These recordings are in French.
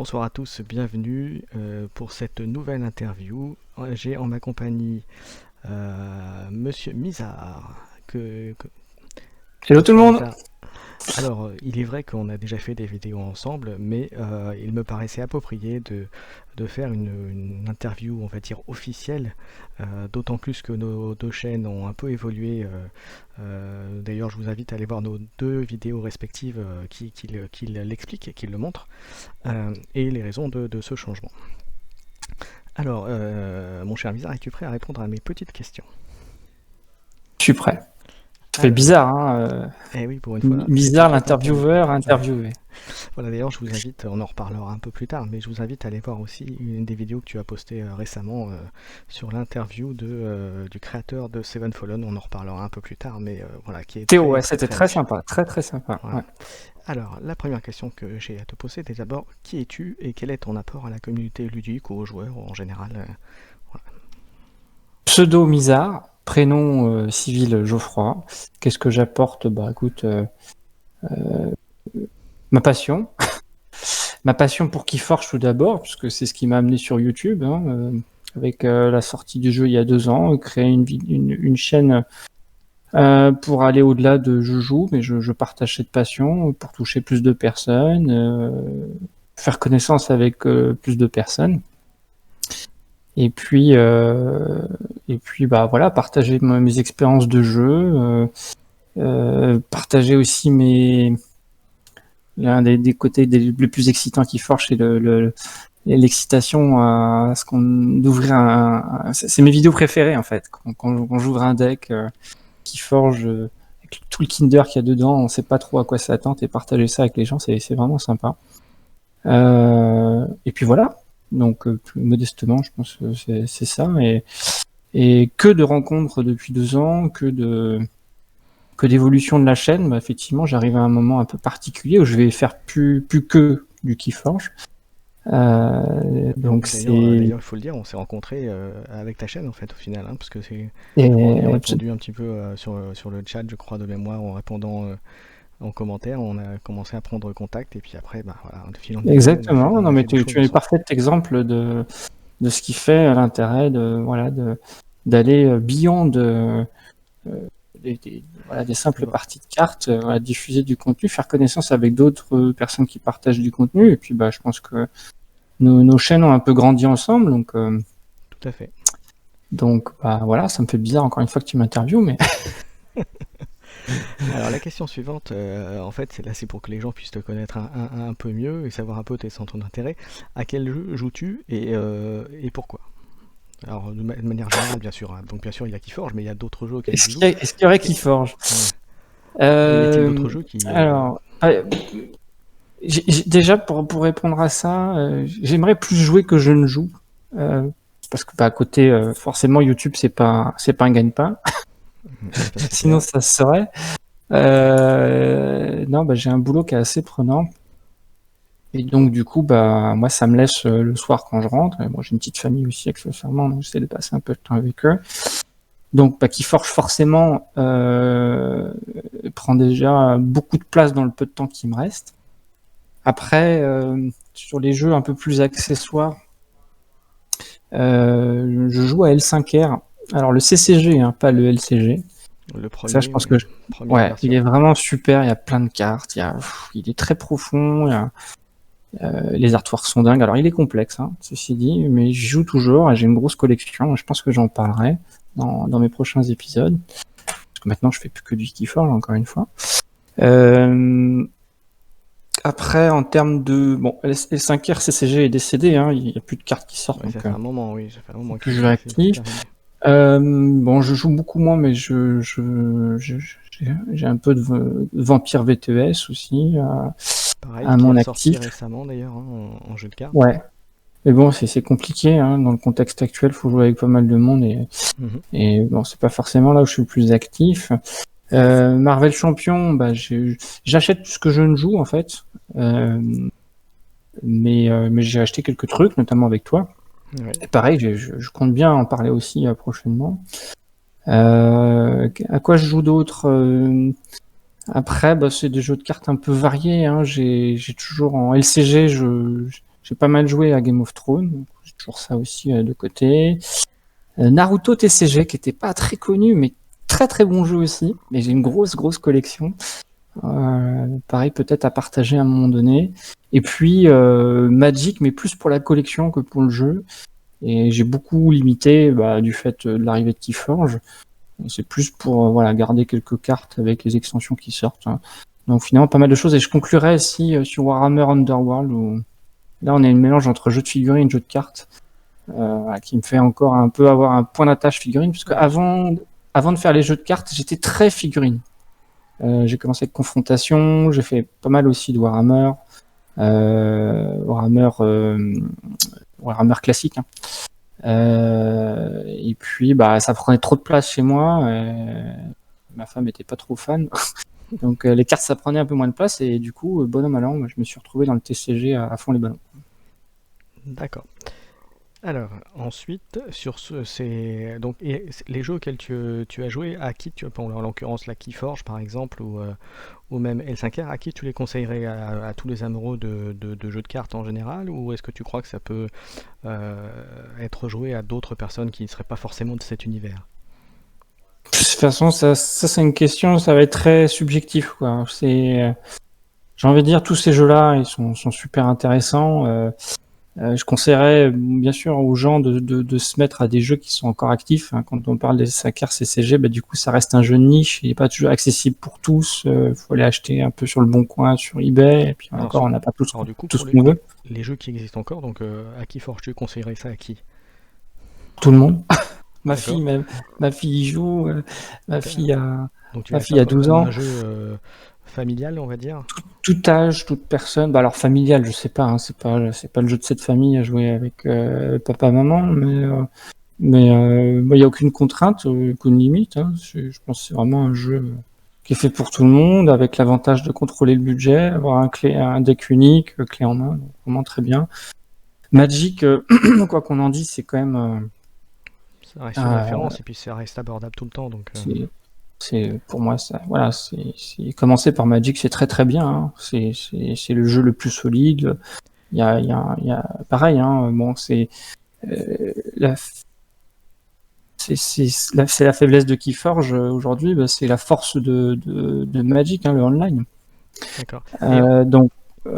Bonsoir à tous, bienvenue pour cette nouvelle interview. J'ai en ma compagnie Monsieur Mizar. Hello tout le Bonsoir monde. Mizar. Alors, il est vrai qu'on a déjà fait des vidéos ensemble, mais il me paraissait approprié de faire une interview, on va dire, officielle, d'autant plus que nos deux chaînes ont un peu évolué. D'ailleurs, je vous invite à aller voir nos deux vidéos respectives qui l'expliquent et qui le montrent, et les raisons de ce changement. Alors, mon cher Mizar, es-tu prêt à répondre à mes petites questions? Je suis prêt. Ça fait Alors, bizarre, hein. eh oui, pour une fois, c'est Bizarre parfaitement entendu. l'intervieweur interviewé. Voilà, d'ailleurs, je vous invite, on en reparlera un peu plus tard, mais je vous invite à aller voir aussi une des vidéos que tu as postées récemment sur l'interview du créateur de Seven Fallen. On en reparlera un peu plus tard, mais voilà, qui est Théo, très, ouais, très, c'était très très riche. sympa, très sympa. Voilà. Ouais. Alors, la première question que j'ai à te poser, c'est d'abord, qui es-tu et quel est ton apport à la communauté ludique ou aux joueurs en général? Voilà. Pseudo Mizar, prénom civil Geoffroy. Qu'est-ce que j'apporte? Bah écoute, ma passion. Ma passion pour Keyforge tout d'abord, puisque c'est ce qui m'a amené sur YouTube, hein, avec la sortie du jeu il y a 2 ans, créer une chaîne pour aller au-delà de je joue, mais je partage cette passion pour toucher plus de personnes, faire connaissance avec plus de personnes. Et puis bah voilà, partager mes expériences de jeu, partager aussi l'un des côtés les plus excitants qui forge, c'est l'excitation à ce qu'on d'ouvrir c'est mes vidéos préférées en fait. Quand j'ouvre un deck qui forge avec tout le Kinder qu'il y a dedans, on sait pas trop à quoi s'attendre, et partager ça avec les gens, c'est vraiment sympa. Et puis voilà. Donc plus modestement, je pense que c'est ça. Et que de rencontres depuis 2 ans, que d'évolution de la chaîne. Bah, effectivement, j'arrive à un moment un peu particulier où je vais faire plus que du Keyforge. Donc D'ailleurs, c'est il faut le dire, on s'est rencontrés avec ta chaîne en fait au final, hein, parce que c'est, et, je crois, on a ouais, répondu un petit peu sur le chat, je crois, de mémoire, en répondant en commentaire, on a commencé à prendre contact et puis après, bah voilà, de fil en aiguille, exactement. on Non a mais fait des tu choses es le ensemble. parfait exemple de ce qui fait l'intérêt d'aller beyond des simples parties de cartes, diffuser du contenu, faire connaissance avec d'autres personnes qui partagent du contenu. Et puis bah je pense que nos chaînes ont un peu grandi ensemble, Tout à fait. donc bah voilà, ça me fait bizarre encore une fois que tu m'interviewes, mais Alors la question suivante, en fait, c'est pour que les gens puissent te connaître un peu mieux et savoir un peu tes centres d'intérêt. À quel jeu joues-tu et pourquoi? Alors de manière générale, bien sûr, hein. Donc bien sûr, il y a Keyforge, mais il y a d'autres jeux auxquels tu joues. est-ce qu'il y aurait Keyforge? Ouais. Y a-t-il d'autres jeux qui... Alors, déjà pour répondre à ça, j'aimerais plus jouer que je ne joue, parce que bah, à côté, forcément YouTube c'est pas un gagne-pain, c'est sinon clair. ça se serait. Non, bah j'ai un boulot qui est assez prenant. Et donc du coup, bah moi ça me laisse le soir quand je rentre. Et moi j'ai une petite famille aussi accessoirement, donc j'essaie de passer un peu de temps avec eux. Donc bah, Keyforge forcément prend déjà beaucoup de place dans le peu de temps qui me reste. Après, sur les jeux un peu plus accessoires, je joue à L5R. Alors le CCG, hein, pas le LCG. Le Ça, je premier, pense oui. que Première ouais, il version. est vraiment super. Il y a plein de cartes. Il est très profond. Les artworks sont dingues. Alors il est complexe, hein, ceci dit, mais je joue toujours et j'ai une grosse collection. Je pense que j'en parlerai dans mes prochains épisodes. Parce que maintenant je fais plus que du Keyforge, encore une fois. Après, en termes de bon, L5R CCG est décédé, hein, il n'y a plus de cartes qui sortent, Ouais, ça donc fait un moment, oui, ça fait un moment plus qu'il jeu est actif. terminé. Bon, je joue beaucoup moins, mais j'ai un peu de Vampire VTES aussi Pareil, à qui mon a sorti actif. récemment d'ailleurs, hein, en jeu de cartes. Ouais. Mais bon, c'est compliqué, hein, dans le contexte actuel, faut jouer avec pas mal de monde et bon, c'est pas forcément là où je suis le plus actif. Marvel Champion, bah j'achète tout ce que je ne joue en fait, mais j'ai acheté quelques trucs, notamment avec toi. Ouais. Et pareil, je compte bien en parler aussi prochainement. À quoi je joue d'autre? Après, bah, c'est des jeux de cartes un peu variés, hein. J'ai toujours en LCG, J'ai pas mal joué à Game of Thrones, donc j'ai toujours ça aussi de côté. Naruto TCG, qui était pas très connu, mais très très bon jeu aussi. Mais j'ai une grosse collection. Pareil, peut-être à partager à un moment donné. Et puis Magic, mais plus pour la collection que pour le jeu. Et j'ai beaucoup limité du fait de l'arrivée de Keyforge. C'est plus pour garder quelques cartes avec les extensions qui sortent. Hein. Donc finalement, pas mal de choses. Et je conclurai ici sur Warhammer Underworld, où là on a une mélange entre jeu de figurines et jeu de cartes, qui me fait encore un peu avoir un point d'attache figurine, puisque avant de faire les jeux de cartes, j'étais très figurine. J'ai commencé avec Confrontation, j'ai fait pas mal aussi de Warhammer, Warhammer classique. Hein. Et puis ça prenait trop de place chez moi. Ma femme était pas trop fan, donc les cartes ça prenait un peu moins de place et du coup bon an mal an, je me suis retrouvé dans le TCG à fond les ballons. D'accord. Alors, ensuite, sur donc, les jeux auxquels tu as joué, à qui en l'occurrence la Keyforge par exemple, ou même L5R, à qui tu les conseillerais à tous les amoureux de jeux de cartes en général, ou est-ce que tu crois que ça peut être joué à d'autres personnes qui ne seraient pas forcément de cet univers? De toute façon, ça c'est une question, ça va être très subjectif, quoi. J'ai envie de dire, tous ces jeux-là, ils sont super intéressants. Je conseillerais bien sûr aux gens de se mettre à des jeux qui sont encore actifs. Hein. Quand on parle des SACR CCG, du coup ça reste un jeu de niche, il n'est pas toujours accessible pour tous. Faut aller acheter un peu sur le bon coin, sur eBay, et puis encore on n'a pas tout ce qu'on veut. Les jeux qui existent encore, donc à qui Forge tu conseillerais ça à qui? Tout le monde. ma fille y joue, ma fille a 12 ans. Un jeu familial, on va dire. Tout âge, toute personne. Alors familial, je sais pas. Hein, c'est pas le jeu de cette famille à jouer avec papa, maman, mais il y a aucune contrainte, aucune limite. Hein. Je pense que c'est vraiment un jeu qui est fait pour tout le monde, avec l'avantage de contrôler le budget, avoir un deck unique, clé en main, donc vraiment très bien. Magic, quoi qu'on en dise, c'est quand même. Ça reste une référence et puis ça reste abordable tout le temps, donc. C'est pour moi ça, voilà, c'est commencer par Magic, c'est très très bien. Hein. C'est le jeu le plus solide. Il y a pareil. Hein, bon, c'est la faiblesse de Keyforge aujourd'hui. C'est la force de Magic, hein, le online. D'accord. Donc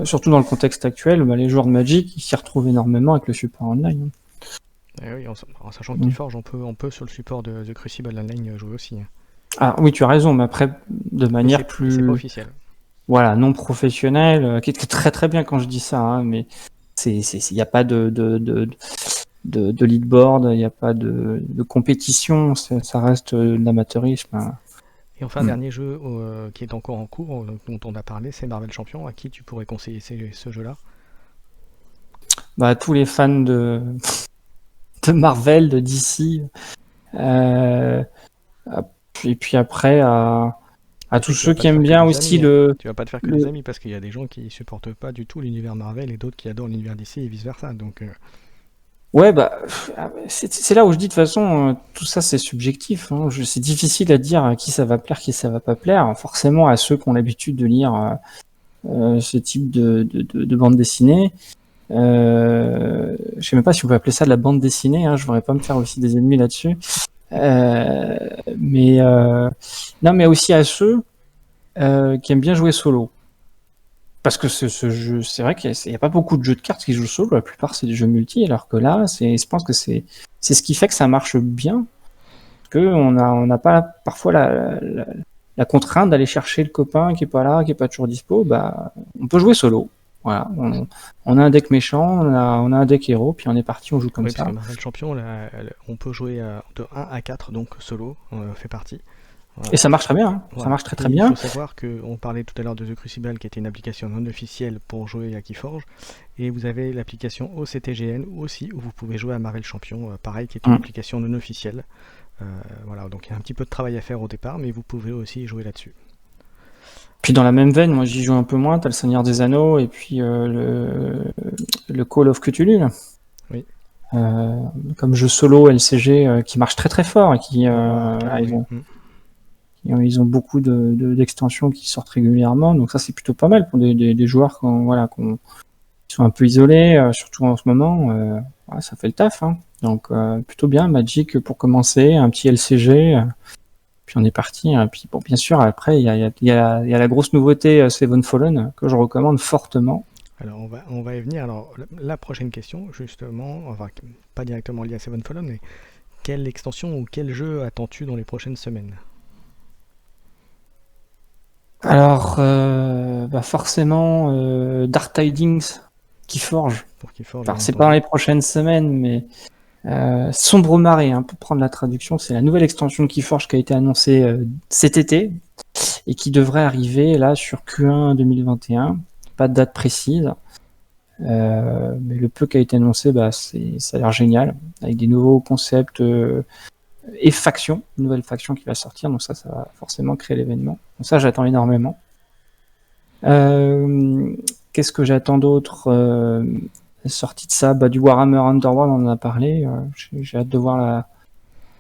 surtout dans le contexte actuel, les joueurs de Magic ils s'y retrouvent énormément avec le support online. Et oui, en sachant que Keyforge, on peut sur le support de Crucible Online jouer aussi. Hein. Ah oui, tu as raison, mais après, de manière plus... C'est pas officiel. Voilà, non professionnelle, qui est très très bien quand je dis ça, hein, mais il n'y a pas de leadboard, il n'y a pas de compétition, ça reste de l'amateurisme. Hein. Et enfin, dernier jeu qui est encore en cours, dont on a parlé, c'est Marvel Champion. À qui tu pourrais conseiller ce jeu-là? Tous les fans de Marvel, de DC... Et puis après, à tous ceux qui aiment bien aussi le... Tu vas pas te faire que des amis, parce qu'il y a des gens qui supportent pas du tout l'univers Marvel et d'autres qui adorent l'univers DC et vice-versa. Donc, Ouais, c'est là où je dis de toute façon, tout ça c'est subjectif. Hein. C'est difficile à dire à qui ça va plaire, qui ça va pas plaire. Forcément, à ceux qui ont l'habitude de lire ce type de bande dessinée. Je sais même pas si on peut appeler ça de la bande dessinée. Hein. Je voudrais pas me faire aussi des ennemis là-dessus. Mais aussi à ceux qui aiment bien jouer solo, parce que ce jeu, c'est vrai qu'il y a pas beaucoup de jeux de cartes qui jouent solo, la plupart c'est des jeux multi, alors que là je pense que c'est ce qui fait que ça marche bien, que on n'a pas parfois la contrainte d'aller chercher le copain qui est pas là, qui est pas toujours dispo. On peut jouer solo. Voilà, on a un deck méchant, on a un deck héros, puis on est parti, on joue comme ça. Parce que Marvel Champion, là, on peut jouer de 1 à 4, donc solo, fait partie. Voilà. Et ça marche très bien, hein. Ça marche très bien. Il faut savoir qu'on parlait tout à l'heure de The Crucible, qui était une application non officielle pour jouer à Keyforge, et vous avez l'application OCTGN aussi, où vous pouvez jouer à Marvel Champion, pareil, qui est une application non officielle. Voilà, donc il y a un petit peu de travail à faire au départ, mais vous pouvez aussi jouer là-dessus. Puis dans la même veine, moi j'y joue un peu moins, t'as le Seigneur des Anneaux et puis le Call of Cthulhu. Là. Oui. Comme jeu solo LCG qui marche très très fort et qui ils ont beaucoup d'extensions qui sortent régulièrement, donc ça c'est plutôt pas mal pour des joueurs qui sont un peu isolés, surtout en ce moment. Ouais, ça fait le taf, hein. Donc plutôt bien, Magic pour commencer, un petit LCG, puis on est parti. Hein. Puis bon, bien sûr, après il y a la grosse nouveauté Seven Fallen que je recommande fortement. Alors on va y venir. Alors la prochaine question, justement, enfin pas directement liée à Seven Fallen, mais quelle extension ou quel jeu attends-tu dans les prochaines semaines? Alors, forcément, Dark Tidings qui forge. Pour qu'il forge, Alors, bien c'est pas dans entendu. les prochaines semaines, mais Sombre Marée, hein, pour prendre la traduction, c'est la nouvelle extension de Keyforge qui a été annoncée cet été et qui devrait arriver là sur Q1 2021. Pas de date précise, mais le peu qui a été annoncé, ça a l'air génial, avec des nouveaux concepts et factions, une nouvelle faction qui va sortir, donc ça va forcément créer l'événement. Donc ça, j'attends énormément. Qu'est-ce que j'attends d'autre sortie de ça, du Warhammer Underworld, on en a parlé. J'ai hâte de voir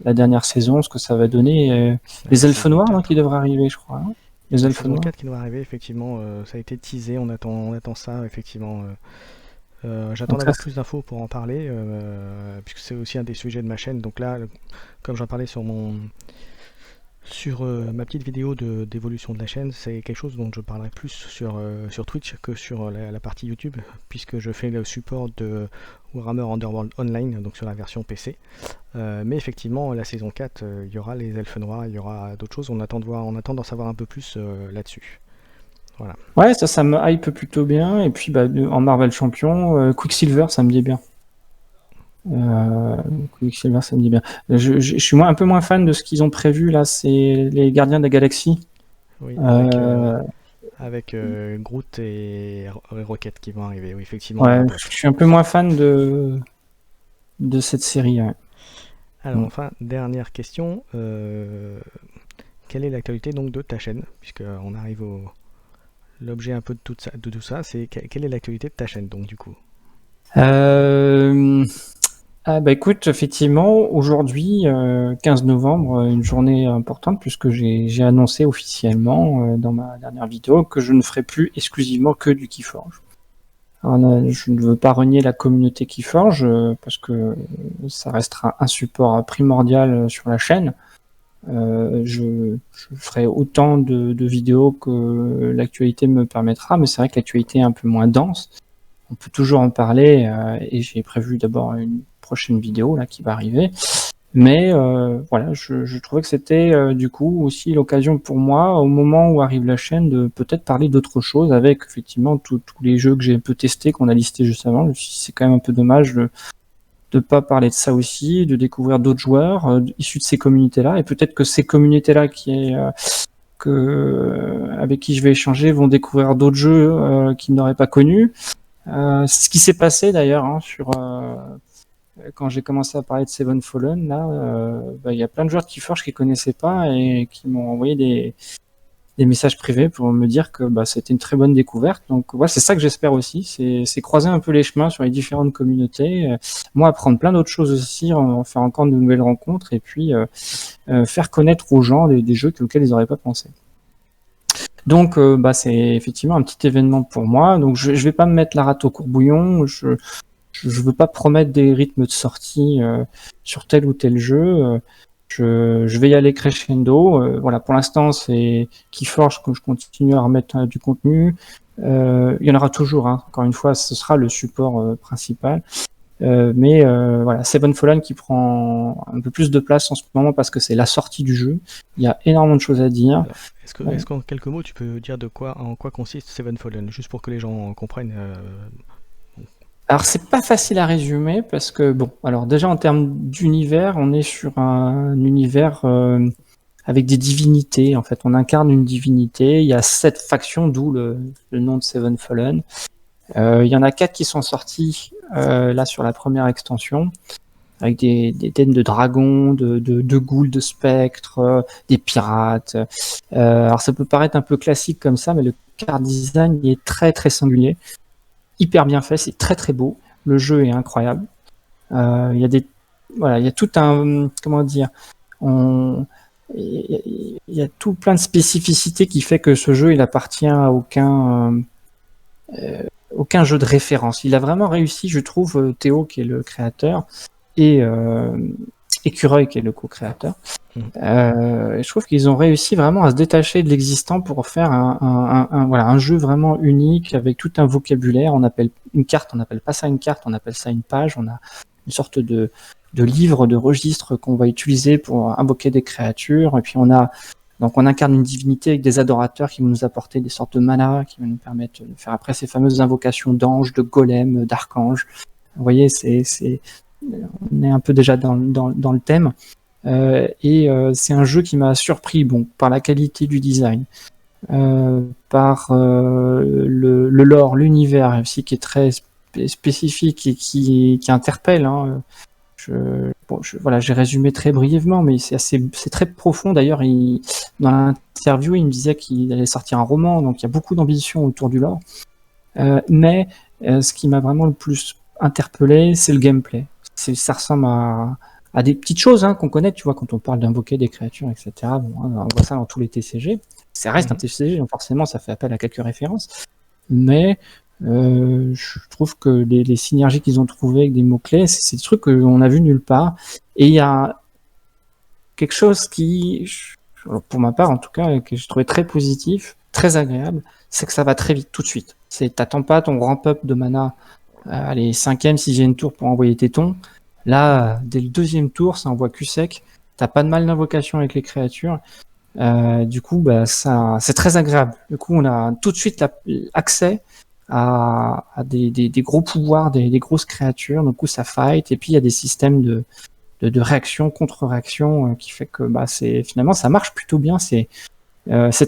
la dernière saison, ce que ça va donner. Les Elfes Noirs qui devraient arriver, je crois. Hein, les La Elfes saison Noirs. 4 qui doit arriver, effectivement, ça a été teasé, on attend ça, effectivement. J'attends Donc ça, d'avoir plus d'infos pour en parler, puisque c'est aussi un des sujets de ma chaîne. Donc là, comme j'en parlais sur ma petite vidéo d'évolution de la chaîne, c'est quelque chose dont je parlerai plus sur Twitch que sur la partie YouTube, puisque je fais le support de Warhammer Underworld Online, donc sur la version PC. Mais effectivement, la saison 4, il y aura les Elfes Noirs, il y aura d'autres choses, on attend d'en savoir un peu plus là-dessus. Voilà. Ouais, ça me hype plutôt bien. Et puis en Marvel Champion, Quicksilver, ça me dit bien. Quicksilver, ça me dit bien. Je suis un peu moins fan de ce qu'ils ont prévu là, c'est les Gardiens de la Galaxie. Oui, avec Groot et Rocket qui vont arriver, oui, effectivement. Ouais, je suis un peu moins fan de cette série. Ouais. Alors enfin, dernière question, quelle est l'actualité donc de ta chaîne, puisqu'on arrive au l'objet un peu de tout ça, c'est quelle est l'actualité de ta chaîne donc du coup? Écoute, effectivement, aujourd'hui, 15 novembre, une journée importante puisque j'ai annoncé officiellement dans ma dernière vidéo que je ne ferai plus exclusivement que du Keyforge. Alors, je ne veux pas renier la communauté Keyforge parce que ça restera un support primordial sur la chaîne. Je ferai autant de vidéos que l'actualité me permettra, mais c'est vrai que l'actualité est un peu moins dense. On peut toujours en parler et j'ai prévu d'abord une prochaine vidéo là qui va arriver. Mais voilà, je trouvais que c'était du coup aussi l'occasion pour moi, au moment où arrive la chaîne, de peut-être parler d'autre chose avec effectivement tous les jeux que j'ai un peu testés, qu'on a listés juste avant. Je me suis dit, c'est quand même un peu dommage de pas parler de ça aussi, de découvrir d'autres joueurs issus de ces communautés-là, et peut-être que ces communautés-là avec qui je vais échanger vont découvrir d'autres jeux qu'ils n'auraient pas connus. C'est ce qui s'est passé d'ailleurs quand j'ai commencé à parler de Seven Fallen. Là, y a plein de joueurs de Keyforge qui connaissaient pas et qui m'ont envoyé des messages privés pour me dire que c'était une très bonne découverte. Donc voilà, c'est ça que j'espère aussi, c'est croiser un peu les chemins sur les différentes communautés, moi apprendre plein d'autres choses aussi, en faire encore de nouvelles rencontres et puis faire connaître aux gens des jeux auxquels ils n'auraient pas pensé. Donc c'est effectivement un petit événement pour moi. Donc je vais pas me mettre la rate au courbouillon, je veux pas promettre des rythmes de sortie sur tel ou tel jeu. Je vais y aller crescendo. Voilà, pour l'instant, c'est Keyforge que je continue à remettre du contenu. Il y en aura toujours, hein. Encore une fois, ce sera le support principal. Mais voilà, Seven Fallen qui prend un peu plus de place en ce moment parce que c'est la sortie du jeu. Il y a énormément de choses à dire. Alors, est-ce qu'en quelques mots, tu peux dire en quoi consiste Seven Fallen, juste pour que les gens comprennent Alors c'est pas facile à résumer parce que alors déjà en termes d'univers, on est sur un univers avec des divinités. En fait, on incarne une divinité. Il y a 7 factions, d'où le nom de Seven Fallen. Il y en a 4 qui sont sortis là sur la première extension, avec des thèmes de dragons, de ghouls, de spectres, des pirates. Alors ça peut paraître un peu classique comme ça, mais le card design est très très singulier. Hyper bien fait, c'est très très beau. Le jeu est incroyable. Il y a tout un, comment dire, il y a tout plein de spécificités qui fait que ce jeu il appartient à aucun aucun jeu de référence. Il a vraiment réussi, je trouve, Théo, qui est le créateur, et Écureuil, qui est le co-créateur. Je trouve qu'ils ont réussi vraiment à se détacher de l'existant pour faire un jeu vraiment unique avec tout un vocabulaire. On appelle une carte, on n'appelle pas ça une carte, on appelle ça une page. On a une sorte de livre, de registre qu'on va utiliser pour invoquer des créatures. Et puis on incarne une divinité avec des adorateurs qui vont nous apporter des sortes de mana, qui vont nous permettre de faire après ces fameuses invocations d'anges, de golems, d'archanges. Vous voyez, on est un peu déjà dans le thème. C'est un jeu qui m'a surpris, par la qualité du design, par le lore, l'univers aussi qui est très spécifique et qui interpelle. Hein. J'ai résumé très brièvement, mais c'est très profond. D'ailleurs, dans l'interview, il me disait qu'il allait sortir un roman, donc il y a beaucoup d'ambition autour du lore. Mais ce qui m'a vraiment le plus interpellé, c'est le gameplay. Ça ressemble à des petites choses qu'on connaît, tu vois, quand on parle d'invoquer des créatures, etc. On voit ça dans tous les TCG. Ça reste un TCG, donc forcément, ça fait appel à quelques références. Mais je trouve que les synergies qu'ils ont trouvées avec des mots-clés, c'est des trucs qu'on a vu nulle part. Et il y a quelque chose qui, pour ma part en tout cas, que je trouvais très positif, très agréable, c'est que ça va très vite, tout de suite. T'attends pas ton ramp-up de mana les 5e, 6e tour pour envoyer tes tons. Là, dès le 2e tour, ça envoie cul sec. T'as pas de mal d'invocation avec les créatures. Du coup, c'est très agréable. Du coup, on a tout de suite accès à des gros pouvoirs, des grosses créatures. Du coup, ça fight. Et puis, il y a des systèmes de réaction, contre-réaction, qui fait que finalement, ça marche plutôt bien. C'est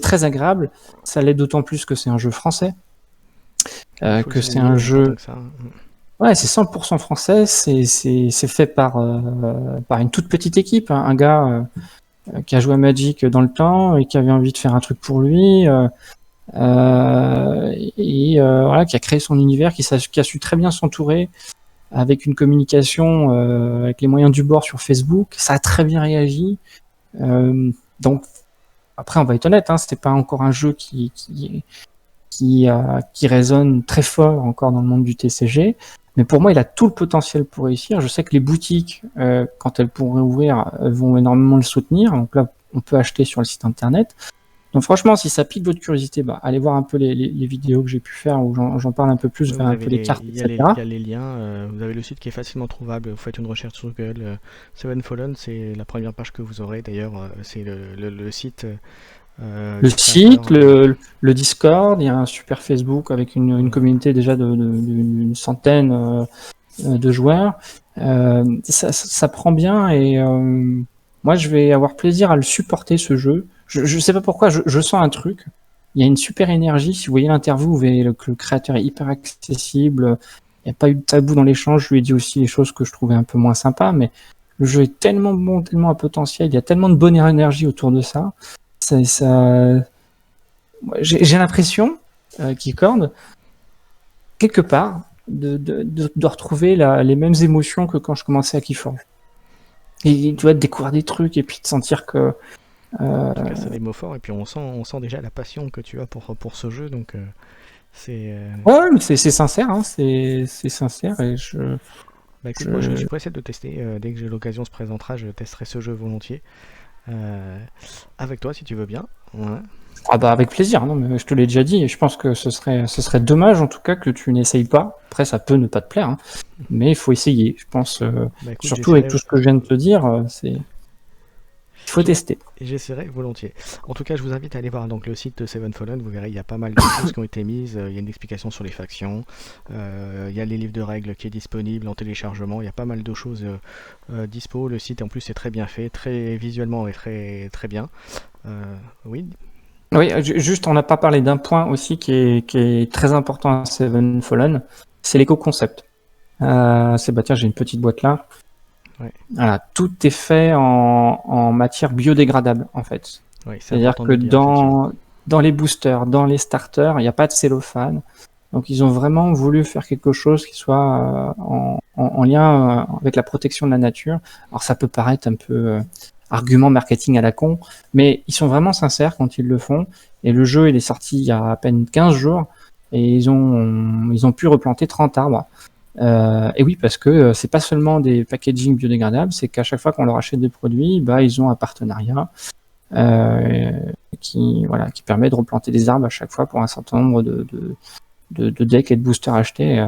très agréable. Ça l'est d'autant plus que c'est un jeu français. Que c'est un jeu... Ouais, c'est 100% français, c'est fait par une toute petite équipe, un gars qui a joué à Magic dans le temps et qui avait envie de faire un truc pour lui, qui a créé son univers, qui a su très bien s'entourer avec une communication avec les moyens du bord sur Facebook. Ça a très bien réagi. Donc après, on va être honnête, c'était pas encore un jeu qui résonne très fort encore dans le monde du TCG. Mais pour moi, il a tout le potentiel pour réussir. Je sais que les boutiques, quand elles pourront ouvrir, vont énormément le soutenir. Donc là, on peut acheter sur le site internet. Donc franchement, si ça pique votre curiosité, allez voir un peu les vidéos que j'ai pu faire où j'en parle un peu plus, vers un peu les cartes, etc. Il y a les liens. Vous avez le site qui est facilement trouvable. Vous faites une recherche sur Google. Seven Fallen, c'est la première page que vous aurez. D'ailleurs, c'est le site... le site, le Discord, il y a un super Facebook avec une communauté déjà d'une centaine de joueurs. Ça prend bien et moi je vais avoir plaisir à le supporter, ce jeu. Je sais pas pourquoi, je sens un truc. Il y a une super énergie. Si vous voyez l'interview, vous verrez que le créateur est hyper accessible. Il n'y a pas eu de tabou dans l'échange. Je lui ai dit aussi les choses que je trouvais un peu moins sympas, mais le jeu est tellement bon, tellement à potentiel. Il y a tellement de bonne énergie autour de ça. J'ai l'impression, Keycord, quelque part, de retrouver les mêmes émotions que quand je commençais à Keyforge. Et tu vas découvrir des trucs et puis te sentir que... En tout cas, c'est des mots forts et puis on sent déjà la passion que tu as pour ce jeu, donc c'est... Ouais, mais c'est sincère, c'est sincère et écoute, moi je pourrais essayer de tester, dès que j'ai l'occasion se présentera, je testerai ce jeu volontiers. Avec toi si tu veux bien. Ouais. Avec plaisir, non, mais je te l'ai déjà dit, et je pense que ce serait dommage en tout cas que tu n'essayes pas. Après, ça peut ne pas te plaire, mais il faut essayer, je pense. Écoute, surtout avec tout ce que je viens de te dire, il faut tester. J'essaierai volontiers. En tout cas, je vous invite à aller voir donc le site de Seven Fallen. Vous verrez, il y a pas mal de choses qui ont été mises. Il y a une explication sur les factions. Il y a les livres de règles qui est disponible en téléchargement. Il y a pas mal de choses dispo. Le site en plus est très bien fait, très visuellement et très très bien. Oui. Oui, juste, on n'a pas parlé d'un point aussi qui est très important à Seven Fallen. C'est l'éco-concept. Tiens, j'ai une petite boîte là. Ouais. Voilà, tout est fait en matière biodégradable en fait. Oui, c'est-à-dire que dans les boosters, dans les starters, il n'y a pas de cellophane. Donc ils ont vraiment voulu faire quelque chose qui soit en lien avec la protection de la nature. Alors ça peut paraître un peu argument marketing à la con, mais ils sont vraiment sincères quand ils le font. Et le jeu, il est sorti il y a à peine 15 jours. et ils ont pu replanter 30 arbres. Et oui, parce que c'est pas seulement des packaging biodégradables, c'est qu'à chaque fois qu'on leur achète des produits, ils ont un partenariat qui permet de replanter des arbres à chaque fois pour un certain nombre de decks et de boosters achetés.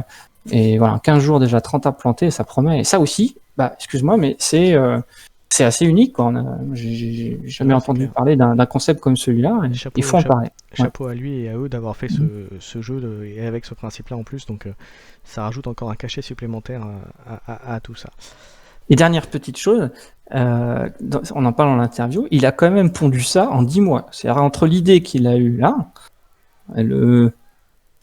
Et voilà, 15 jours déjà, 30 arbres plantés, ça promet. Et ça aussi, excuse-moi, mais c'est assez unique, quoi. J'ai jamais entendu parler d'un concept comme celui-là. Il faut en parler. Chapeau à lui et à eux d'avoir fait ce jeu et avec ce principe-là en plus. Donc ça rajoute encore un cachet supplémentaire à tout ça. Et dernière petite chose, on en parle dans l'interview, il a quand même pondu ça en 10 mois. C'est-à-dire entre l'idée qu'il a eue là et le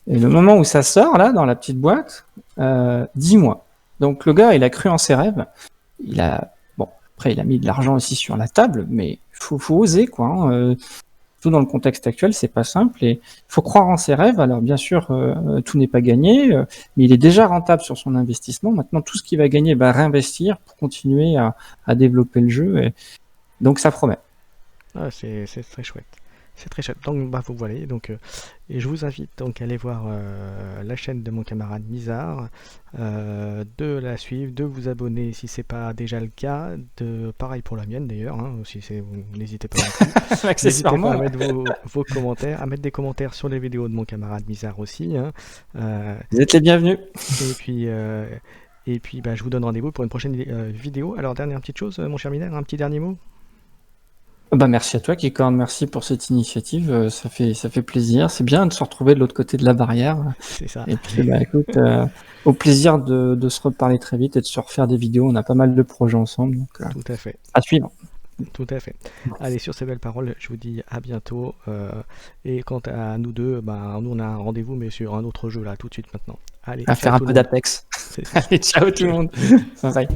moment où ça sort là dans la petite boîte, 10 mois. Donc le gars, il a cru en ses rêves. Après, il a mis de l'argent aussi sur la table, mais faut oser, quoi. Hein. Tout dans le contexte actuel, c'est pas simple. Et il faut croire en ses rêves. Alors, bien sûr, tout n'est pas gagné, mais il est déjà rentable sur son investissement. Maintenant, tout ce qu'il va gagner, réinvestir pour continuer à développer le jeu. Et donc, ça promet. Ah, c'est très chouette. C'est très chouette. Donc, vous voyez. Donc, et je vous invite donc à aller voir la chaîne de mon camarade Mizar, de la suivre, de vous abonner si c'est pas déjà le cas. Pareil pour la mienne d'ailleurs. Hein, si n'hésitez pas non plus. N'hésitez pas à mettre vos commentaires, à mettre des commentaires sur les vidéos de mon camarade Mizar aussi. Hein. Vous êtes les bienvenus. Et puis, je vous donne rendez-vous pour une prochaine vidéo. Alors, dernière petite chose, mon cher Miner, un petit dernier mot. Merci à toi, Kikor, merci pour cette initiative, ça fait plaisir, c'est bien de se retrouver de l'autre côté de la barrière. C'est ça. Et puis écoute, au plaisir de se reparler très vite et de se refaire des vidéos, on a pas mal de projets ensemble, donc tout à fait. À suivre. Tout à fait. Allez, sur ces belles paroles, je vous dis à bientôt. Et quant à nous deux, nous on a un rendez-vous, mais sur un autre jeu là, tout de suite maintenant. Allez, à faire un peu d'Apex. Allez, ciao tout le monde. Bye.